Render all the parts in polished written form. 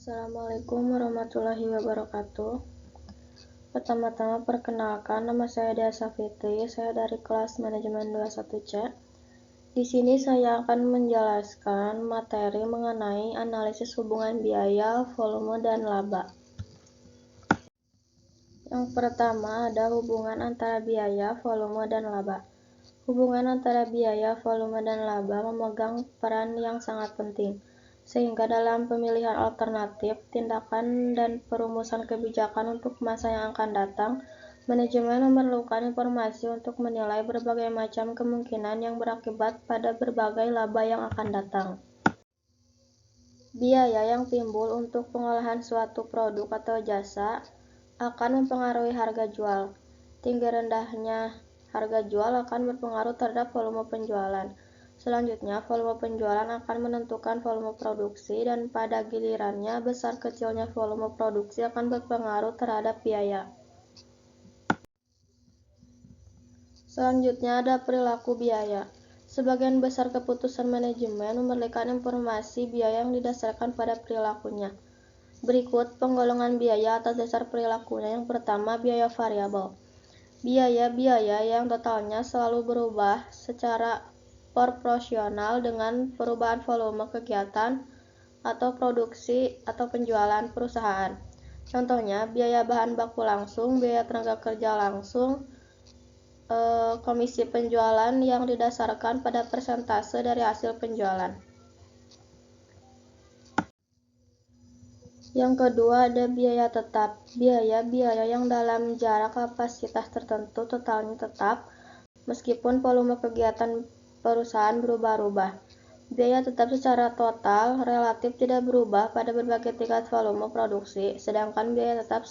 Assalamualaikum warahmatullahi wabarakatuh. Pertama-tama perkenalkan, nama saya Dea Safitri, saya dari kelas manajemen 21C. Di sini saya akan menjelaskan materi mengenai analisis hubungan biaya, volume, dan laba. Yang pertama ada hubungan antara biaya, volume, dan laba. Hubungan antara biaya, volume, dan laba memegang peran yang sangat penting, sehingga dalam pemilihan alternatif, tindakan, dan perumusan kebijakan untuk masa yang akan datang, manajemen memerlukan informasi untuk menilai berbagai macam kemungkinan yang berakibat pada berbagai laba yang akan datang. Biaya yang timbul untuk pengolahan suatu produk atau jasa akan mempengaruhi harga jual. Tinggi rendahnya harga jual akan berpengaruh terhadap volume penjualan. Selanjutnya, volume penjualan akan menentukan volume produksi, dan pada gilirannya, besar kecilnya volume produksi akan berpengaruh terhadap biaya. Selanjutnya ada perilaku biaya. Sebagian besar keputusan manajemen memberikan informasi biaya yang didasarkan pada perilakunya. Berikut penggolongan biaya atas dasar perilakunya. Yang pertama, biaya variabel. Biaya-biaya yang totalnya selalu berubah secara proporsional dengan perubahan volume kegiatan atau produksi atau penjualan perusahaan. Contohnya, biaya bahan baku langsung, biaya tenaga kerja langsung, komisi penjualan yang didasarkan pada persentase dari hasil penjualan. Yang kedua ada biaya tetap. Biaya-biaya yang dalam jarak kapasitas tertentu totalnya tetap, meskipun volume kegiatan perusahaan berubah-ubah. Biaya tetap secara total relatif tidak berubah pada berbagai tingkat volume produksi, sedangkan biaya tetap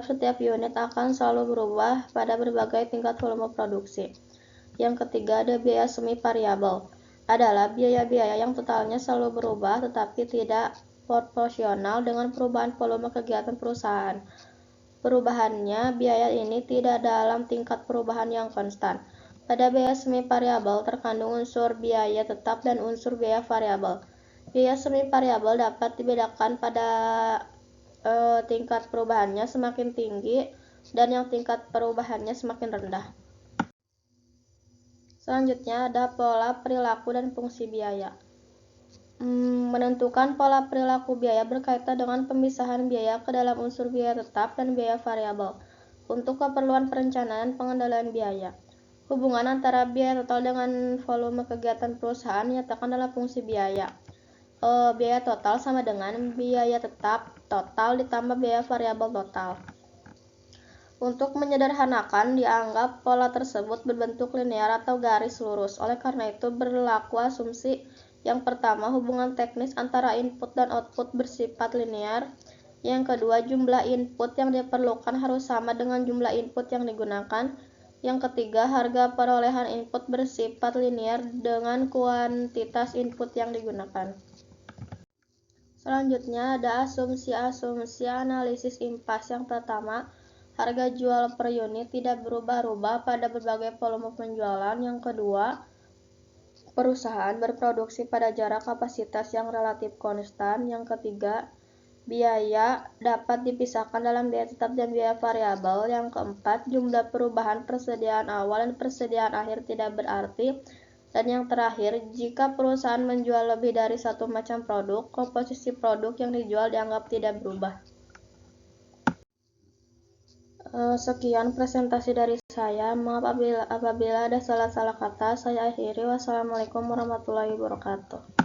setiap unit akan selalu berubah pada berbagai tingkat volume produksi. Yang ketiga ada biaya semi variabel. Adalah biaya-biaya yang totalnya selalu berubah tetapi tidak proporsional dengan perubahan volume kegiatan perusahaan. Perubahannya biaya ini tidak dalam tingkat perubahan yang konstan. Pada biaya semi variabel terkandung unsur biaya tetap dan unsur biaya variabel. Biaya semi variabel dapat dibedakan pada tingkat perubahannya semakin tinggi dan yang tingkat perubahannya semakin rendah. Selanjutnya ada pola perilaku dan fungsi biaya. Menentukan pola perilaku biaya berkaitan dengan pemisahan biaya ke dalam unsur biaya tetap dan biaya variabel. Untuk keperluan perencanaan pengendalian biaya, hubungan antara biaya total dengan volume kegiatan perusahaan dinyatakan dalam fungsi biaya. Biaya total sama dengan biaya tetap total ditambah biaya variabel total. Untuk menyederhanakan, dianggap pola tersebut berbentuk linear atau garis lurus. Oleh karena itu, berlaku asumsi yang pertama, hubungan teknis antara input dan output bersifat linear. Yang kedua, jumlah input yang diperlukan harus sama dengan jumlah input yang digunakan. Yang ketiga, harga perolehan input bersifat linear dengan kuantitas input yang digunakan. Selanjutnya ada asumsi-asumsi analisis impas. Yang pertama, harga jual per unit tidak berubah-ubah pada berbagai volume penjualan. Yang kedua, perusahaan berproduksi pada jarak kapasitas yang relatif konstan. Yang ketiga, biaya dapat dipisahkan dalam biaya tetap dan biaya variabel. Yang keempat, jumlah perubahan persediaan awal dan persediaan akhir tidak berarti. Dan yang terakhir, jika perusahaan menjual lebih dari satu macam produk, komposisi produk yang dijual dianggap tidak berubah. Sekian presentasi dari saya. Maaf apabila ada salah-salah kata. Saya akhiri. Wassalamualaikum warahmatullahi wabarakatuh.